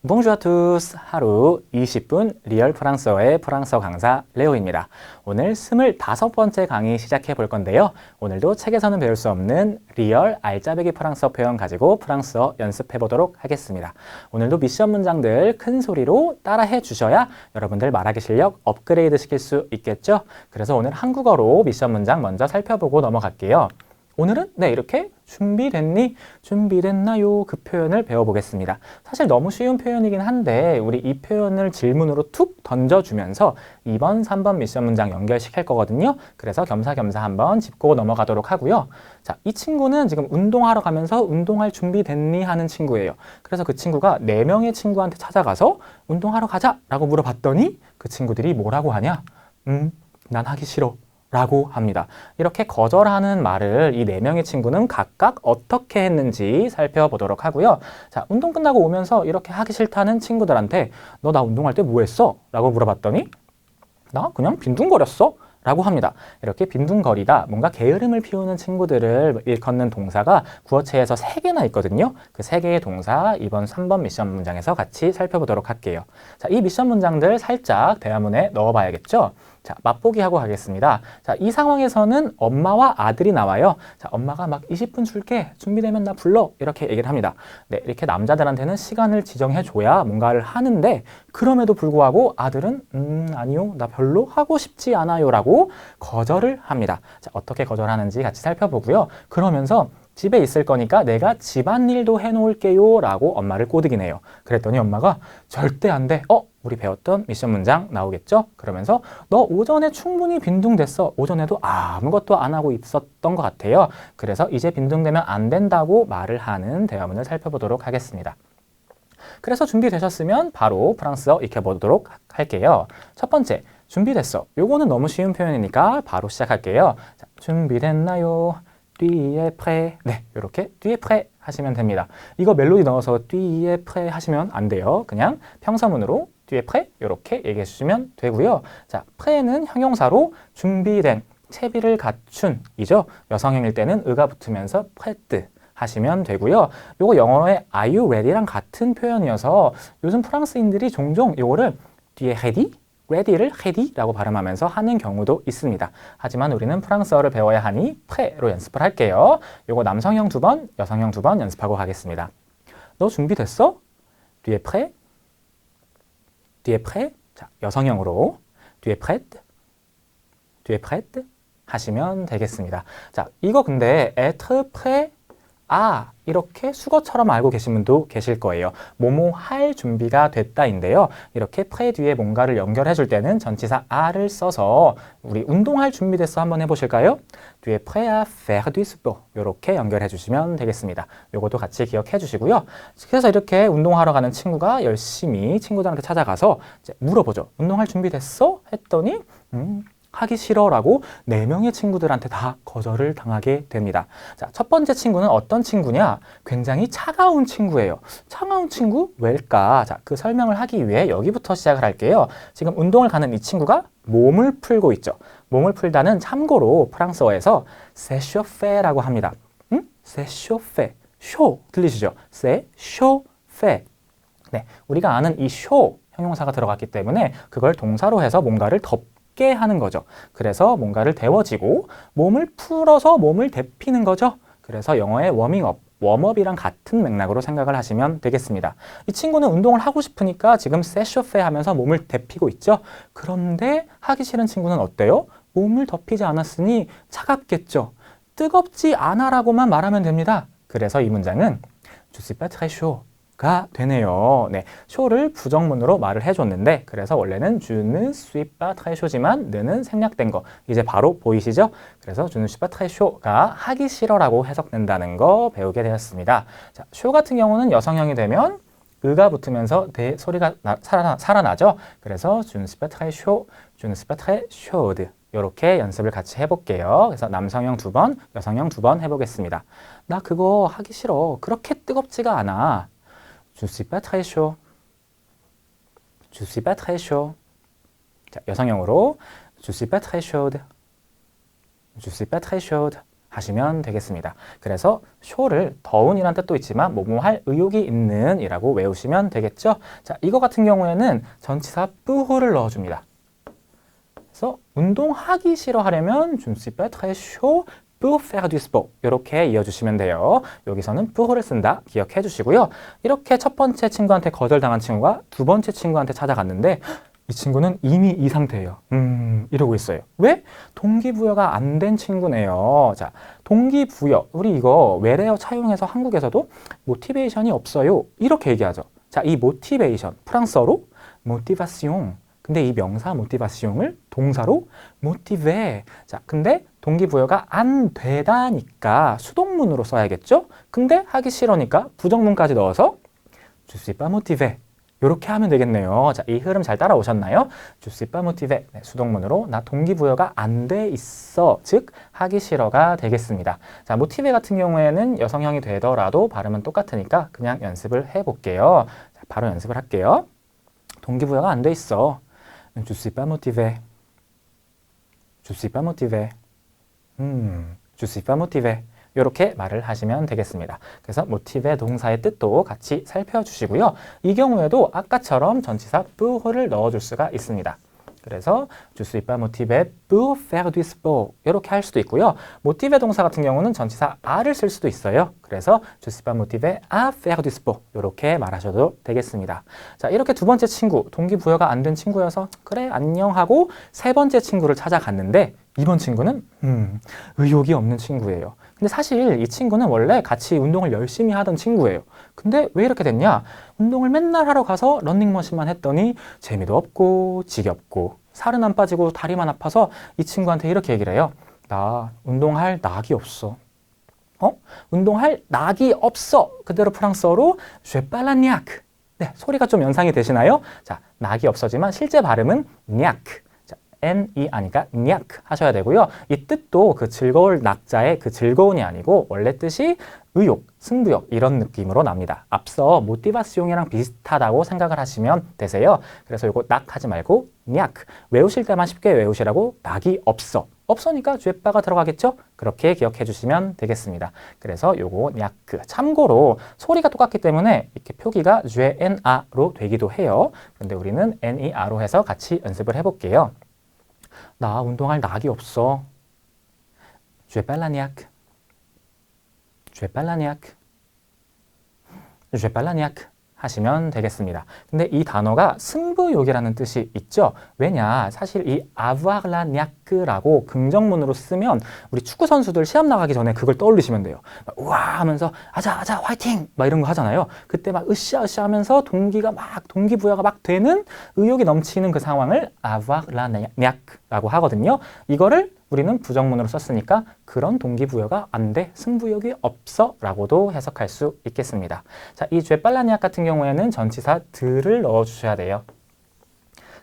Bonjour à tous. 하루 20분 리얼 프랑스어의 프랑스어 강사 레오입니다. 오늘 25번째 강의 시작해 볼 건데요. 오늘도 책에서는 배울 수 없는 리얼 알짜배기 프랑스어 표현 가지고 프랑스어 연습해 보도록 하겠습니다. 오늘도 미션 문장들 큰 소리로 따라해 주셔야 여러분들 말하기 실력 업그레이드 시킬 수 있겠죠? 그래서 오늘 한국어로 미션 문장 먼저 살펴보고 넘어갈게요. 오늘은 이렇게 준비됐니? 준비됐나요? 그 표현을 배워보겠습니다. 사실 너무 쉬운 표현이긴 한데 우리 이 표현을 질문으로 툭 던져주면서 2번, 3번 미션 문장 연결시킬 거거든요. 그래서 겸사겸사 한번 짚고 넘어가도록 하고요. 자, 이 친구는 지금 운동하러 가면서 운동할 준비됐니? 하는 친구예요. 그래서 그 친구가 4명의 친구한테 찾아가서 운동하러 가자! 라고 물어봤더니 그 친구들이 뭐라고 하냐? 난 하기 싫어. 라고 합니다. 이렇게 거절하는 말을 이 4명의 친구는 각각 어떻게 했는지 살펴보도록 하고요. 자, 운동 끝나고 오면서 이렇게 하기 싫다는 친구들한테 너 나 운동할 때 뭐 했어? 라고 물어봤더니 나 그냥 빈둥거렸어? 라고 합니다. 이렇게 빈둥거리다, 뭔가 게으름을 피우는 친구들을 일컫는 동사가 구어체에서 3개나 있거든요. 그 3개의 동사 2번, 3번 미션 문장에서 같이 살펴보도록 할게요. 자, 이 미션 문장들 살짝 대화문에 넣어봐야겠죠? 자, 맛보기 하고 가겠습니다. 자, 이 상황에서는 엄마와 아들이 나와요. 자, 엄마가 막 20분 줄게. 준비되면 나 불러. 이렇게 얘기를 합니다. 네, 이렇게 남자들한테는 시간을 지정해줘야 뭔가를 하는데 그럼에도 불구하고 아들은 아니요. 나 별로 하고 싶지 않아요. 라고 거절을 합니다. 자, 어떻게 거절하는지 같이 살펴보고요. 그러면서 집에 있을 거니까 내가 집안일도 해놓을게요. 라고 엄마를 꼬드기네요. 그랬더니 엄마가 절대 안 돼. 우리 배웠던 미션 문장 나오겠죠? 그러면서 너 오전에 충분히 빈둥댔어. 오전에도 아무것도 안 하고 있었던 것 같아요. 그래서 이제 빈둥대면 안 된다고 말을 하는 대화문을 살펴보도록 하겠습니다. 그래서 준비되셨으면 바로 프랑스어 익혀보도록 할게요. 첫 번째, 준비됐어. 요거는 너무 쉬운 표현이니까 바로 시작할게요. 자, 준비됐나요? tu es prêt? 네, 이렇게 tu es prêt 하시면 됩니다. 이거 멜로디 넣어서 tu es prêt 하시면 안 돼요. 그냥 평서문으로 tu es prêt? 이렇게 얘기해 주시면 되고요. 자, prêt는 형용사로 준비된, 채비를 갖춘 이죠. 여성형일 때는 의가 붙으면서 prête 하시면 되고요. 요거 영어로의 are you ready랑 같은 표현이어서 요즘 프랑스인들이 종종 요거를 tu es ready? ready를 ready라고 발음하면서 하는 경우도 있습니다. 하지만 우리는 프랑스어를 배워야 하니 prêt로 연습을 할게요. 요거 남성형 2번, 여성형 2번 연습하고 가겠습니다. 너 준비됐어? tu es prêt? tu es prêt? 자, 여성형으로 tu es prête? tu es prête? 하시면 되겠습니다. 자, 이거 근데 être prêt? 이렇게 수거처럼 알고 계신 분도 계실 거예요. 뭐뭐 할 준비가 됐다인데요. 이렇게 프레 뒤에 뭔가를 연결해 줄 때는 전치사 아를 써서 우리 운동할 준비됐어 한번 해보실까요? 뒤에 prêt à faire du sport 이렇게 연결해 주시면 되겠습니다. 요것도 같이 기억해 주시고요. 그래서 이렇게 운동하러 가는 친구가 열심히 친구들한테 찾아가서 이제 물어보죠. 운동할 준비 됐어? 했더니 하기 싫어라고 4명의 친구들한테 다 거절을 당하게 됩니다. 자, 첫 번째 친구는 어떤 친구냐? 굉장히 차가운 친구예요. 차가운 친구? 왜일까? 자, 그 설명을 하기 위해 여기부터 시작을 할게요. 지금 운동을 가는 이 친구가 몸을 풀고 있죠. 몸을 풀다는 참고로 프랑스어에서 s'échauffer라고 합니다. s'échauffer. 쇼 들리시죠? s'échauffer. 네, 우리가 아는 이 쇼 형용사가 들어갔기 때문에 그걸 동사로 해서 뭔가를 덮게 하는 거죠. 그래서 뭔가를 데워지고 몸을 풀어서 몸을 데피는 거죠. 그래서 영어의 워밍업, 웜업이랑 같은 맥락으로 생각을 하시면 되겠습니다. 이 친구는 운동을 하고 싶으니까 지금 세쇼페 하면서 몸을 데피고 있죠. 그런데 하기 싫은 친구는 어때요? 몸을 덮이지 않았으니 차갑겠죠. 뜨겁지 않아라고만 말하면 됩니다. 그래서 이 문장은 Je suis pas très chaud 가 되네요. 네, 쇼를 부정문으로 말을 해줬는데 그래서 원래는 je ne suis pas très chaud지만 느는 생략된 거 이제 바로 보이시죠? 그래서 je ne suis pas très chaud가 하기 싫어라고 해석된다는 거 배우게 되었습니다. 자, 쇼 같은 경우는 여성형이 되면 의가 붙으면서 대 소리가 살아나죠. 그래서 je ne suis pas très chaud, je ne suis pas très chaude 이렇게 연습을 같이 해볼게요. 그래서 남성형 2번, 여성형 2번 해보겠습니다. 나 그거 하기 싫어. 그렇게 뜨겁지가 않아. Je suis pas très chaud. Je suis pas très chaud. 자, 여성형으로 Je suis pas très chaude. Je suis pas très chaude. 하시면 되겠습니다. 그래서 쇼를 더운이란 뜻도 있지만 뭐뭐 할 의욕이 있는 이라고 외우시면 되겠죠. 자, 이거 같은 경우에는 전치사 뿌호를 넣어줍니다. 그래서 운동하기 싫어하려면 je ne suis pas très chaud pour faire du sport 이렇게 이어주시면 돼요. 여기서는 pour를 쓴다 기억해 주시고요. 이렇게 첫 번째 친구한테 거절당한 친구가 두 번째 친구한테 찾아갔는데 이 친구는 이미 이 상태예요. 이러고 있어요. 왜? 동기부여가 안 된 친구네요. 자, 동기부여. 우리 이거 외래어 차용해서 한국에서도 모티베이션이 없어요. 이렇게 얘기하죠. 자, 이 모티베이션 프랑스어로 모티바시옹. 근데 이 명사 모티바시옹을 동사로 모티베. 자, 근데 동기부여가 안 되다니까 수동문으로 써야겠죠? 근데 하기 싫으니까 부정문까지 넣어서 je suis pas motivé. 이렇게 하면 되겠네요. 자, 이 흐름 잘 따라오셨나요? Je suis pas motivé. 네, 수동문으로 나 동기부여가 안 돼 있어. 즉, 하기 싫어가 되겠습니다. 자, motivé 같은 경우에는 여성형이 되더라도 발음은 똑같으니까 그냥 연습을 해볼게요. 자, 바로 연습을 할게요. 동기부여가 안 돼 있어. Je suis pas motivé. Je suis pas motivé. je suis pas motivé. 이렇게 말을 하시면 되겠습니다. 그래서 motivé 동사의 뜻도 같이 살펴주시고요. 이 경우에도 아까처럼 전치사 pour를 넣어줄 수가 있습니다. 그래서 je suis pas motivé pour faire du sport 이렇게 할 수도 있고요. motivé 동사 같은 경우는 전치사 a를 쓸 수도 있어요. 그래서 je suis pas motivé à faire du sport 이렇게 말하셔도 되겠습니다. 자, 이렇게 두 번째 친구, 동기부여가 안 된 친구여서 그래 안녕 하고 세 번째 친구를 찾아갔는데 이번 친구는 의욕이 없는 친구예요. 근데 사실 이 친구는 원래 같이 운동을 열심히 하던 친구예요. 근데 왜 이렇게 됐냐? 운동을 맨날 하러 가서 러닝머신만 했더니 재미도 없고 지겹고 살은 안 빠지고 다리만 아파서 이 친구한테 이렇게 얘기를 해요. 나 운동할 낙이 없어. 운동할 낙이 없어. 그대로 프랑스어로 j'ai pas la niaque. 네, 소리가 좀 연상이 되시나요? 자, 낙이 없어지만 실제 발음은 niaque. N-E 아니까 냥 하셔야 되고요. 이 뜻도 그 즐거울 낙자의 그 즐거운이 아니고 원래 뜻이 의욕, 승부욕 이런 느낌으로 납니다. 앞서 모티바시옹이랑 비슷하다고 생각을 하시면 되세요. 그래서 이거 낙 하지 말고 냥 외우실 때만 쉽게 외우시라고 낙이 없어. 없으니까 죄바가 들어가겠죠? 그렇게 기억해 주시면 되겠습니다. 그래서 요거 냥 참고로 소리가 똑같기 때문에 이렇게 표기가 죄엔아로 되기도 해요. 그런데 우리는 NER로 해서 같이 연습을 해볼게요. 나 운동할 낙이 없어. j'ai pas la niaque. j'ai pas la niaque. j'ai pas la niaque 하시면 되겠습니다. 근데 이 단어가 승부욕이라는 뜻이 있죠. 왜냐? 사실 이 avoir la niaque라고 긍정문으로 쓰면 우리 축구 선수들 시합 나가기 전에 그걸 떠올리시면 돼요. 우와 하면서 아자 화이팅 막 이런 거 하잖아요. 그때 막 으쌰으쌰 하면서 동기부여가 막 되는 의욕이 넘치는 그 상황을 avoir la niaque라고 하거든요. 이거를 우리는 부정문으로 썼으니까 그런 동기부여가 안 돼, 승부욕이 없어 라고도 해석할 수 있겠습니다. 자, 이 죄빨라니악 같은 경우에는 전치사 드를 넣어주셔야 돼요.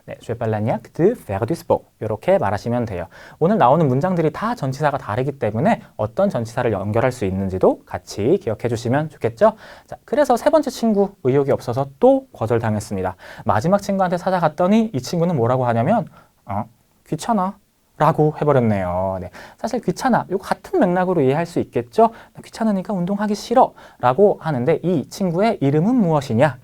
네, 죄빨라니악 de faire du sport 이렇게 말하시면 돼요. 오늘 나오는 문장들이 다 전치사가 다르기 때문에 어떤 전치사를 연결할 수 있는지도 같이 기억해 주시면 좋겠죠? 자, 그래서 세 번째 친구 의욕이 없어서 또 거절당했습니다. 마지막 친구한테 찾아갔더니 이 친구는 뭐라고 하냐면 귀찮아 라고 해버렸네요. 네, 사실 귀찮아, 이거 같은 맥락으로 이해할 수 있겠죠? 귀찮으니까 운동하기 싫어 라고 하는데 이 친구의 이름은 무엇이냐?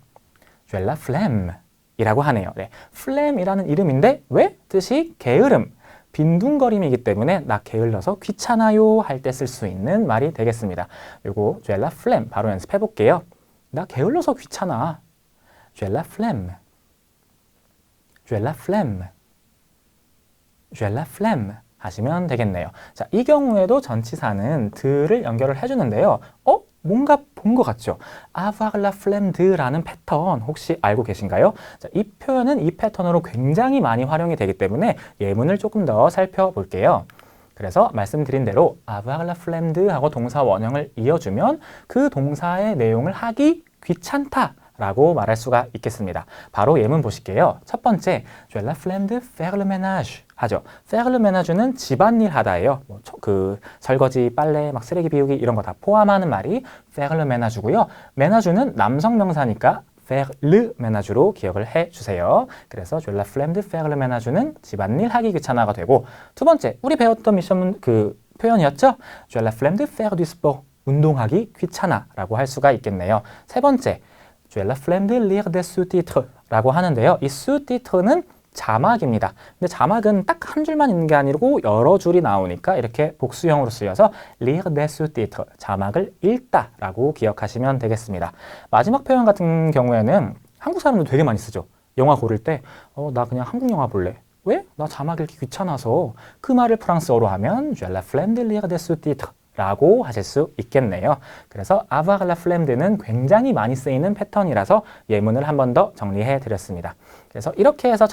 j'ai la flemme 이라고 하네요. 네, flemme이라는 이름인데 왜? 뜻이 게으름, 빈둥거림이기 때문에 나 게을러서 귀찮아요 할 때 쓸 수 있는 말이 되겠습니다. 요거 j'ai la flemme 바로 연습해 볼게요. 나 게을러서 귀찮아. j'ai la flemme. j'ai la flemme. j'ai la flemme 하시면 되겠네요. 자, 이 경우에도 전치사는 드를 연결을 해주는데요. 뭔가 본 것 같죠? avoir la flemme de라는 패턴 혹시 알고 계신가요? 자, 이 표현은 이 패턴으로 굉장히 많이 활용이 되기 때문에 예문을 조금 더 살펴볼게요. 그래서 말씀드린 대로 avoir la flemme de 하고 동사 원형을 이어주면 그 동사의 내용을 하기 귀찮다 라고 말할 수가 있겠습니다. 바로 예문 보실게요. 첫 번째, j'ai la flemme de faire le ménage 하죠. faire le ménage는 집안일 하다예요. 그 설거지, 빨래, 막 쓰레기 비우기 이런 거 다 포함하는 말이 faire le ménage고요. ménage는 남성 명사니까 faire le ménage로 기억을 해주세요. 그래서 j'ai la flemme de faire le ménage는 집안일 하기 귀찮아가 되고 두 번째, 우리 배웠던 미션문 표현이었죠? J'ai la flemme de faire du sport. 운동하기 귀찮아 라고 할 수가 있겠네요. 세 번째, J'ai la flemme de lire des sous-titres 라고 하는데요. 이 sous-titre는 자막입니다. 근데 자막은 딱 한 줄만 있는 게 아니고 여러 줄이 나오니까 이렇게 복수형으로 쓰여서 lire des sous-titres, 자막을 읽다 라고 기억하시면 되겠습니다. 마지막 표현 같은 경우에는 한국 사람들 되게 많이 쓰죠. 영화 고를 때 나 그냥 한국 영화 볼래. 왜? 나 자막 읽기 귀찮아서. 그 말을 프랑스어로 하면 J'ai la flemme de lire des sous-titres 라고 하실 수 있겠네요. 그래서 avoir la flemme는 굉장히 많이 쓰이는 패턴이라서 예문을 한 번 더 정리해 드렸습니다. 그래서 이렇게 해서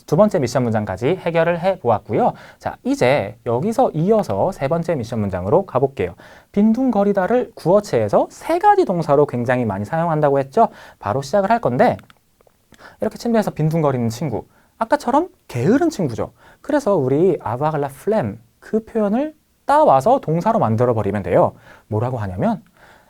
두 번째 미션 문장까지 해결을 해 보았고요. 자, 이제 여기서 이어서 세 번째 미션 문장으로 가볼게요. 빈둥거리다를 구어체에서 세 가지 동사로 굉장히 많이 사용한다고 했죠. 바로 시작을 할 건데, 이렇게 침대에서 빈둥거리는 친구, 아까처럼 게으른 친구죠. 그래서 우리 avoir la flemme 그 표현을 따와서 동사로 만들어 버리면 돼요. 뭐라고 하냐면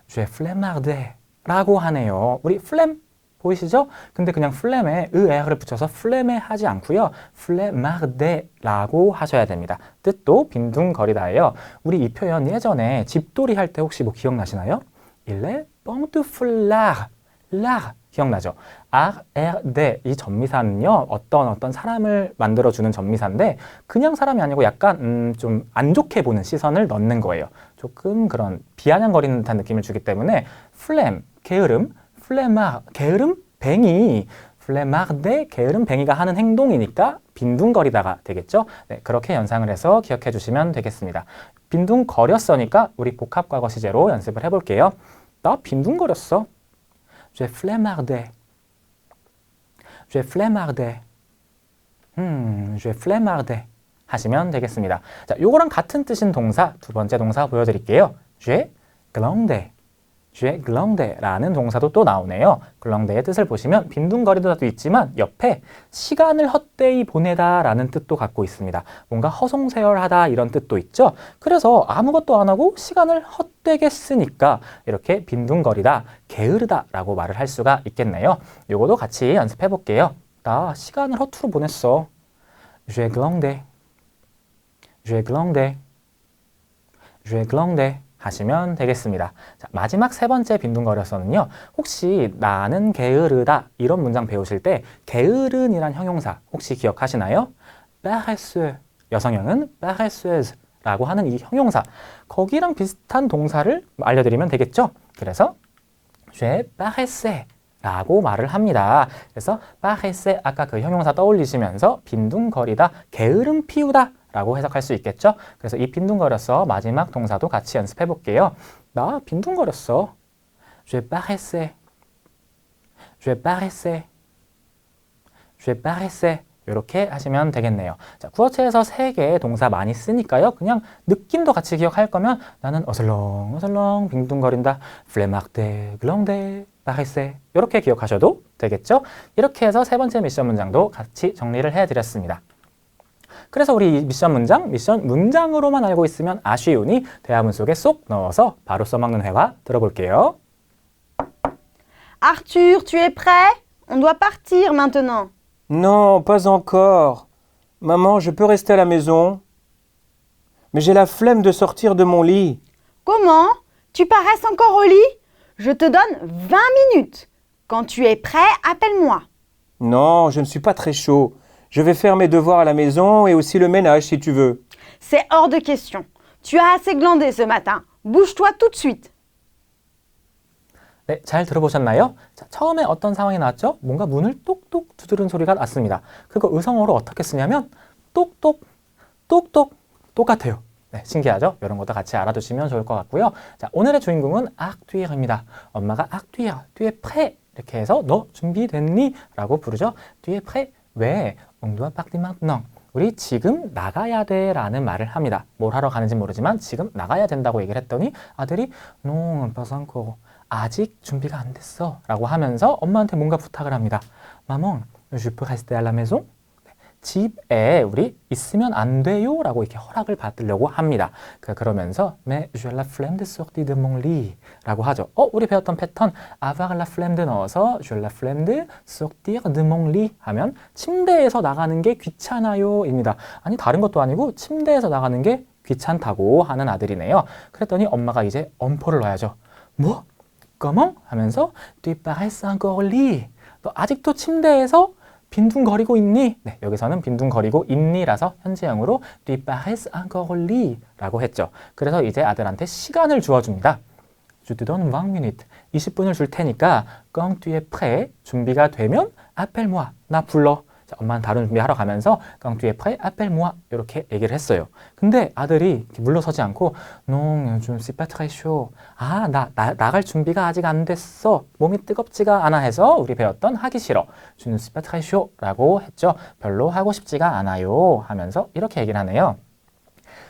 J'ai flemmardé 라고 하네요. 우리 flemme 보이시죠? 근데 그냥 flemme에 er를 붙여서 flemme 하지 않고요. flemmardé 라고 하셔야 됩니다. 뜻도 빈둥거리다예요. 우리 이 표현 예전에 집돌이 할 때 혹시 뭐 기억나시나요? Il est pantouflard. 라 기억나죠? ard 이 전미사는요 어떤 사람을 만들어주는 전미사인데 그냥 사람이 아니고 약간 좀 안 좋게 보는 시선을 넣는 거예요. 조금 그런 비아냥거리는 듯한 느낌을 주기 때문에 flemme 게으름, flemmard 게으름 뱅이, flemmardé 게으름 뱅이가 하는 행동이니까 빈둥거리다가 되겠죠? 네, 그렇게 연상을 해서 기억해 주시면 되겠습니다. 빈둥거렸으니까 우리 복합과거 시제로 연습을 해볼게요. 나 빈둥거렸어. J'ai flemmardé. J'ai flemmardé. J'ai flemmardé. 하시면 되겠습니다. 자, 요거랑 같은 뜻인 동사, 두 번째 동사 보여드릴게요. J'ai glandé. J'ai glandé 라는 동사도 또 나오네요. glandé의 뜻을 보시면 빈둥거리다도 있지만 옆에 시간을 헛되이 보내다 라는 뜻도 갖고 있습니다. 뭔가 허송세월하다 이런 뜻도 있죠. 그래서 아무것도 안 하고 시간을 헛되게 쓰니까 이렇게 빈둥거리다, 게으르다 라고 말을 할 수가 있겠네요. 요거도 같이 연습해 볼게요. 나 시간을 허투루 보냈어. J'ai glandé. J'ai glandé. J'ai glandé. 하시면 되겠습니다. 자, 마지막 세 번째 빈둥거렸어는요. 혹시 나는 게으르다 이런 문장 배우실 때 게으른이란 형용사 혹시 기억하시나요? paresseux 여성형은 paresseuse 라고 하는 이 형용사 거기랑 비슷한 동사를 알려드리면 되겠죠? 그래서 j'ai paressé 라고 말을 합니다. 그래서 paressé 아까 그 형용사 떠올리시면서 빈둥거리다, 게으름 피우다 라고 해석할 수 있겠죠? 그래서 이 빈둥거렸어 마지막 동사도 같이 연습해 볼게요. 나 빈둥거렸어. J'ai paressé. J'ai paressé. J'ai paressé. 이렇게 하시면 되겠네요. 자, 구어체에서 세 개의 동사 많이 쓰니까요. 그냥 느낌도 같이 기억할 거면 나는 어슬렁어슬렁 빈둥거린다. flemmardé, glandé, paressé 이렇게 기억하셔도 되겠죠? 이렇게 해서 세 번째 미션 문장도 같이 정리를 해드렸습니다. 그래서 우리 이 미션 문장으로만 알고 있으면 아쉬우니 대화문 속에 쏙 넣어서 바로 써먹는 회화 들어볼게요. Arthur, tu es prêt? On doit partir maintenant. Non, pas encore. Maman, je peux rester à la maison? Mais j'ai la flemme de sortir de mon lit. Comment? Tu paresses encore au lit? Je te donne 20 minutes. Quand tu es prêt, appelle-moi. Non, je ne suis pas très chaud. Je vais faire mes devoirs à la maison et aussi le ménage si tu veux. C'est hors de question. Tu as assez glandé ce matin. Bouge-toi tout de suite. 네, 잘 들어보셨나요? 자, 처음에 어떤 상황이 나왔죠? 뭔가 문을 똑똑 두드리는 소리가 났습니다. 그거 의성어로 어떻게 쓰냐면 똑똑, 똑똑, 똑같아요. 네, 신기하죠? 이런 것도 같이 알아두시면 좋을 것 같고요. 자, 오늘의 주인공은 Arthur입니다. 엄마가 Arthur, tu es prêt? 이렇게 해서 너 준비됐니? 라고 부르죠. Tu es prêt? 왜? On doit partir maintenant. 우리 지금 나가야 돼 라는 말을 합니다. 뭘 하러 가는지 모르지만 지금 나가야 된다고 얘기를 했더니 아들이 Non, pas encore. 아직 준비가 안 됐어 라고 하면서 엄마한테 뭔가 부탁을 합니다. Maman, je peux rester à la maison? 집에 우리 있으면 안 돼요 라고 이렇게 허락을 받으려고 합니다. 그러면서 Mais j'ai la flemme de sortir de mon lit 라고 하죠. 우리 배웠던 패턴 avoir la flemme de 넣어서 j'ai la flemme de sortir de mon lit 하면 침대에서 나가는 게 귀찮아요 입니다. 아니 다른 것도 아니고 침대에서 나가는 게 귀찮다고 하는 아들이네요. 그랬더니 엄마가 이제 엄포를 놔야죠. 뭐? comment? 하면서 tu paresses encore au lit. 너 아직도 침대에서 빈둥거리고 있니? 네, 여기서는 빈둥거리고 있니라서 현재형으로 tu paresses encore au lit 라고 했죠. 그래서 이제 아들한테 시간을 주어줍니다. Je te donne 20 minutes. 20분을 줄 테니까 quand tu es prêt, 준비가 되면 appelle-moi, 나 불러. 자, 엄마는 다른 준비하러 가면서 quand tu es prêt, appelle-moi 이렇게 얘기를 했어요. 근데 아들이 이렇게 물러서지 않고 non, je ne suis pas très chaud. 아, 나갈 준비가 아직 안 됐어. 몸이 뜨겁지가 않아 해서 우리 배웠던 하기 싫어. je ne suis pas très chaud 라고 했죠. 별로 하고 싶지가 않아요 하면서 이렇게 얘기를 하네요.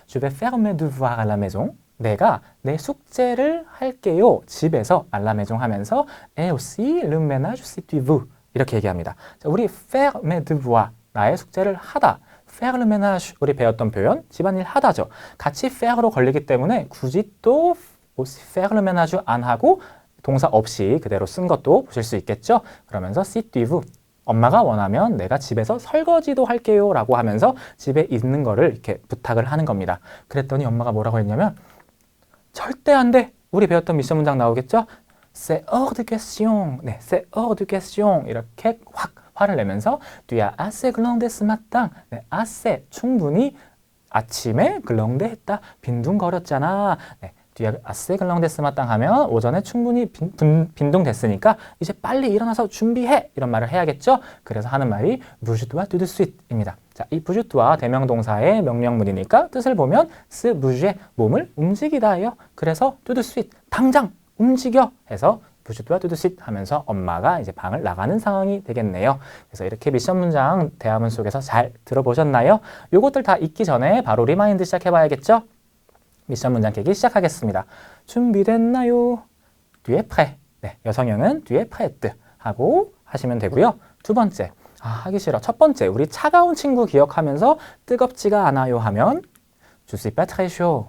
Je vais faire mes devoirs à la maison. 내가 내 숙제를 할게요. 집에서 à la maison 하면서 et aussi le ménage si tu veux. 이렇게 얘기합니다. 자, 우리 faire mes devoirs, 나의 숙제를 하다. faire le ménage, 우리 배웠던 표현, 집안일 하다죠. 같이 faire로 걸리기 때문에 굳이 또 aussi faire le ménage 안 하고 동사 없이 그대로 쓴 것도 보실 수 있겠죠. 그러면서 si tu veux, 엄마가 원하면 내가 집에서 설거지도 할게요 라고 하면서 집에 있는 거를 이렇게 부탁을 하는 겁니다. 그랬더니 엄마가 뭐라고 했냐면 절대 안 돼. 우리 배웠던 미션 문장 나오겠죠? C'est hors de question. 네, c'est hors de question. 이렇게 확 화를 내면서 tu as assez glandé ce matin. 네, assez 충분히 아침에 글렁대 했다. 빈둥거렸잖아. 네, tu as assez glandé ce matin 하면 오전에 충분히 빈둥댔으니까 이제 빨리 일어나서 준비해. 이런 말을 해야겠죠? 그래서 하는 말이 bouge-toi tout de suite입니다. 자, 이 bouge-toi 대명동사의 명령문이니까 뜻을 보면 se bouger, 몸을 움직이다예요. 그래서 tout de suite, 당장 움직여 해서 bouge-toi tout de suite 하면서 엄마가 이제 방을 나가는 상황이 되겠네요. 그래서 이렇게 미션 문장 대화문 속에서 잘 들어보셨나요? 요것들 다 읽기 전에 바로 리마인드 시작해 봐야겠죠? 미션 문장 깨기 시작하겠습니다. 준비됐나요? tu es prêt. 네, 여성형은 tu es prête 하고 하시면 되고요. 두 번째, 하기 싫어. 첫 번째, 우리 차가운 친구 기억하면서 뜨겁지가 않아요 하면 je suis pas très chaud.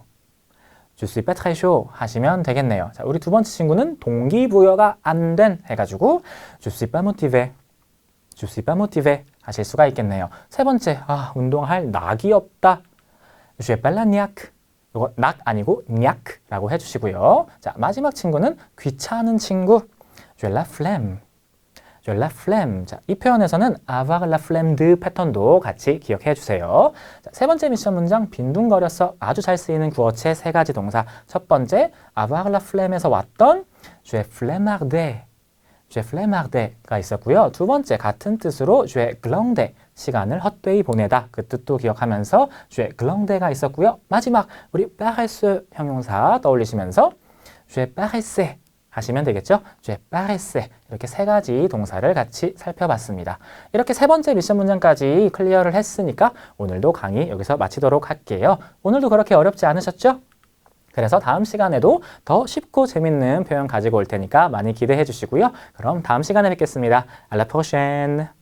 Je suis pas très chaud 하시면 되겠네요. 자, 우리 두 번째 친구는 동기부여가 안 된 해가지고 je suis pas motivé. Je suis pas motivé 하실 수가 있겠네요. 세 번째, 운동할 낙이 없다. j'ai pas la niaque. 이거 낙 아니고 niaque라고 해주시고요. 자, 마지막 친구는 귀찮은 친구. j'ai la flemme. j'ai la flemme. 자, 이 표현에서는 avoir la flemme de 패턴도 같이 기억해 주세요. 자, 세 번째 미션 문장 빈둥거렸어. 아주 잘 쓰이는 구어체 세 가지 동사. 첫 번째 avoir la flemme에서 왔던 j'ai flemmardé. j'ai flemmardé가 있었고요. 두 번째 같은 뜻으로 j'ai glandé. 시간을 헛되이 보내다. 그 뜻도 기억하면서 j'ai glandé가 있었고요. 마지막 우리 paresse 형용사 떠올리시면서 j'ai paressé 하시면 되겠죠? j'ai paressé 이렇게 세 가지 동사를 같이 살펴봤습니다. 이렇게 세 번째 미션 문장까지 클리어를 했으니까 오늘도 강의 여기서 마치도록 할게요. 오늘도 그렇게 어렵지 않으셨죠? 그래서 다음 시간에도 더 쉽고 재밌는 표현 가지고 올 테니까 많이 기대해 주시고요. 그럼 다음 시간에 뵙겠습니다. À la prochaine!